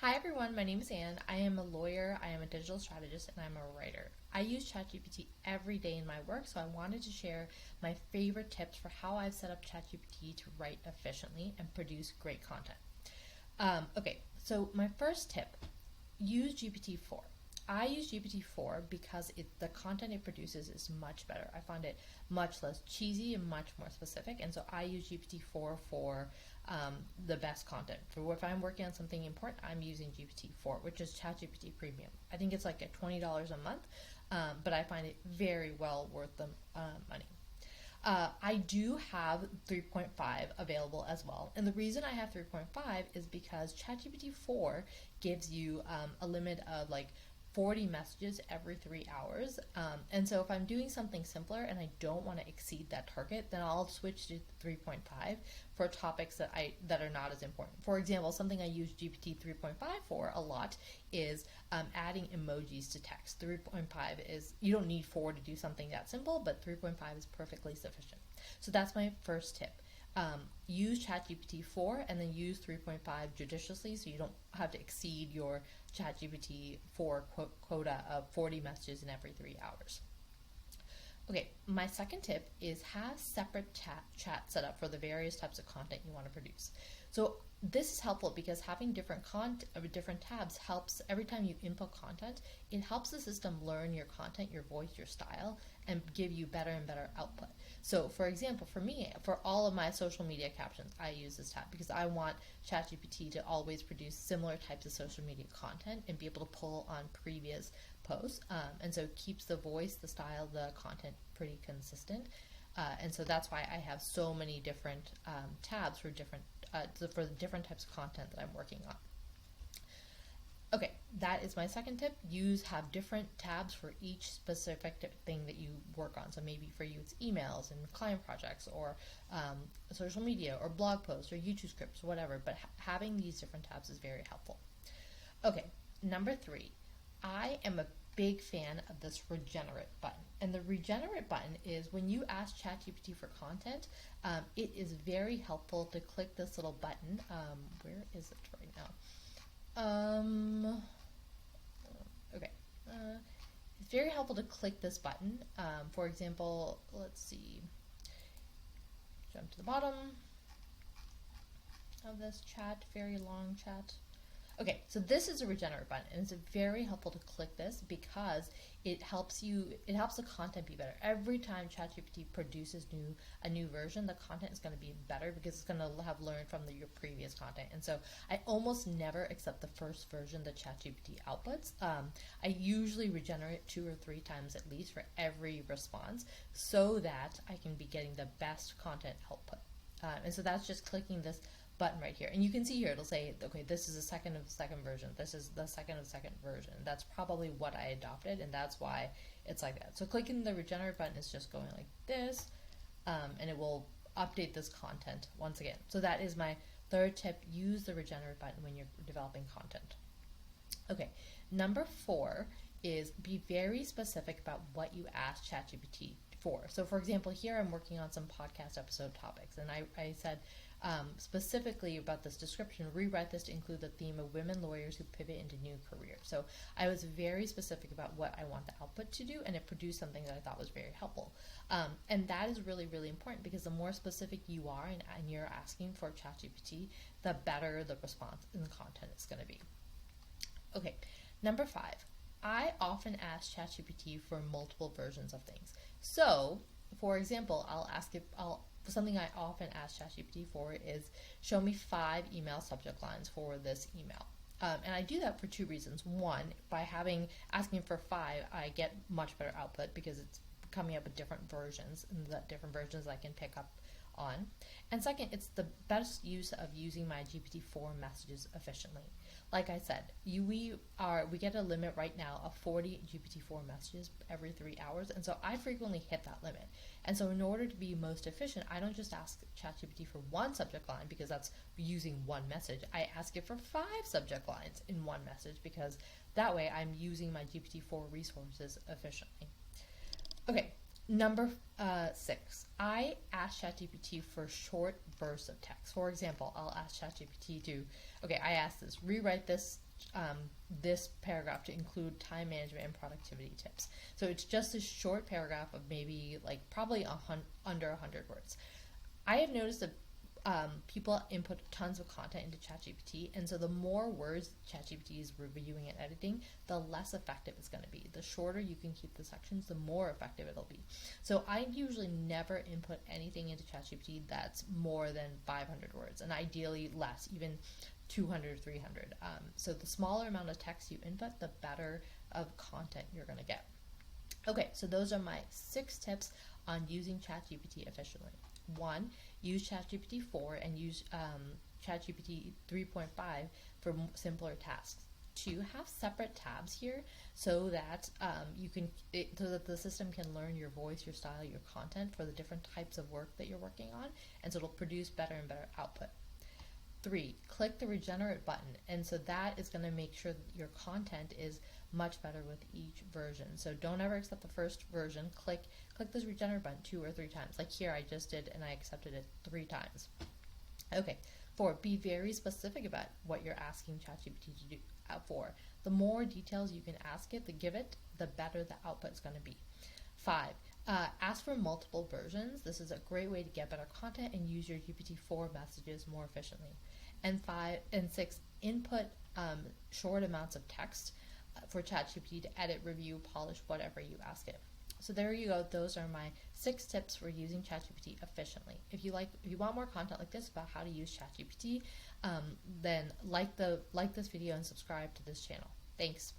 Hi everyone, my name is Anne. I am a lawyer, I am a digital strategist, and I'm a writer. I use ChatGPT every day in my work, so I wanted to share my favorite tips for how I've set up ChatGPT to write efficiently and produce great content. So my first tip, use GPT-4. I use GPT-4 because the content it produces is much better. I find it much less cheesy and much more specific, and so I use GPT-4 for the best content. For if I'm working on something important, I'm using GPT-4, which is ChatGPT Premium. I think it's like at $20 a month, but I find it very well worth the money. I do have 3.5 available as well. And the reason I have 3.5 is because ChatGPT 4 gives you a limit of like 40 messages every 3 hours. And so if I'm doing something simpler and I don't want to exceed that target, then I'll switch to 3.5 for topics that are not as important. For example, something I use GPT 3.5 for a lot is adding emojis to text. 3.5 is, you don't need 4 to do something that simple, but 3.5 is perfectly sufficient. So that's my first tip. Use ChatGPT 4 and then use 3.5 judiciously so you don't have to exceed your ChatGPT 4 quota of 40 messages in every 3 hours. Okay, my second tip is have separate chat set up for the various types of content you want to produce. So this is helpful because having different tabs helps every time you input content. It helps the system learn your content, your voice, your style, and give you better and better output. So for example, for me, for all of my social media captions, I use this tab because I want ChatGPT to always produce similar types of social media content and be able to pull on previous posts. And so it keeps the voice, the style, the content pretty consistent. And so that's why I have so many different tabs for the different types of content that I'm working on. Okay, that is my second tip. Have different tabs for each specific thing that you work on. So maybe for you it's emails and client projects or social media or blog posts or YouTube scripts, whatever. But having these different tabs is very helpful. Okay, number 3. I am a big fan of this regenerate button. And the regenerate button is when you ask ChatGPT for content, it is very helpful to click this little button. Where is it right now? It's very helpful to click this button. For example, let's see. Jump to the bottom of this chat, very long chat. Okay, so this is a regenerate button, and it's very helpful to click this because it helps the content be better. Every time ChatGPT produces a new version, the content is going to be better because it's going to have learned from your previous content. And so I almost never accept the first version that ChatGPT outputs. I usually regenerate 2 or 3 times at least for every response so that I can be getting the best content output. And so that's just clicking this button right here, and you can see here it'll say, okay, this is the second of the second version, this is the second of the second version. That's probably what I adopted, and that's why it's like that. So clicking the regenerate button is just going like this, and it will update this content once again. So that is my third tip. Use the regenerate button when you're developing content. Okay, number 4 is be very specific about what you ask ChatGPT for. So for example, here I'm working on some podcast episode topics, and I said specifically about this description, rewrite this to include the theme of women lawyers who pivot into new careers. So I was very specific about what I want the output to do, and it produced something that I thought was very helpful. And that is really, really important because the more specific you are and you're asking for ChatGPT, the better the response and the content is going to be. Okay, number 5. I often ask ChatGPT for multiple versions of things. So, for example, something I often ask ChatGPT for is show me 5 email subject lines for this email. And I do that for 2 reasons. One, by asking for 5, I get much better output because it's coming up with different versions, and the different versions I can pick up on. And second, it's the best use of using my GPT-4 messages efficiently. Like I said, we get a limit right now of 40 GPT-4 messages every 3 hours, and so I frequently hit that limit. And so in order to be most efficient, I don't just ask ChatGPT for 1 subject line because that's using 1 message. I ask it for 5 subject lines in 1 message because that way I'm using my GPT-4 resources efficiently. Okay, number 6, I ask ChatGPT for short bursts of text. For example, I'll ask ChatGPT I ask this, rewrite this this paragraph to include time management and productivity tips. So it's just a short paragraph of maybe like probably under 100 words. I have noticed that people input tons of content into ChatGPT, and so the more words ChatGPT is reviewing and editing, the less effective it's going to be. The shorter you can keep the sections, the more effective it'll be. So I usually never input anything into ChatGPT that's more than 500 words, and ideally less, even 200, 300. So the smaller amount of text you input, the better of content you're going to get. Okay, so those are my 6 tips on using ChatGPT efficiently. 1, use ChatGPT 4 and use ChatGPT 3.5 for simpler tasks. 2, have separate tabs here so that so that the system can learn your voice, your style, your content for the different types of work that you're working on, and so it'll produce better and better output. 3, click the regenerate button, and so that is going to make sure that your content is much better with each version. So don't ever accept the first version. Click this regenerate button 2 or 3 times. Like here I just did, and I accepted it 3 times. Okay. 4, be very specific about what you're asking ChatGPT to do for. The more details you can ask it, the better the output is going to be. 5, ask for multiple versions. This is a great way to get better content and use your GPT-4 messages more efficiently. And 6, input short amounts of text for ChatGPT to edit, review, polish, whatever you ask it. So there you go. Those are my 6 tips for using ChatGPT efficiently. If you want more content like this about how to use ChatGPT, then like this video and subscribe to this channel. Thanks.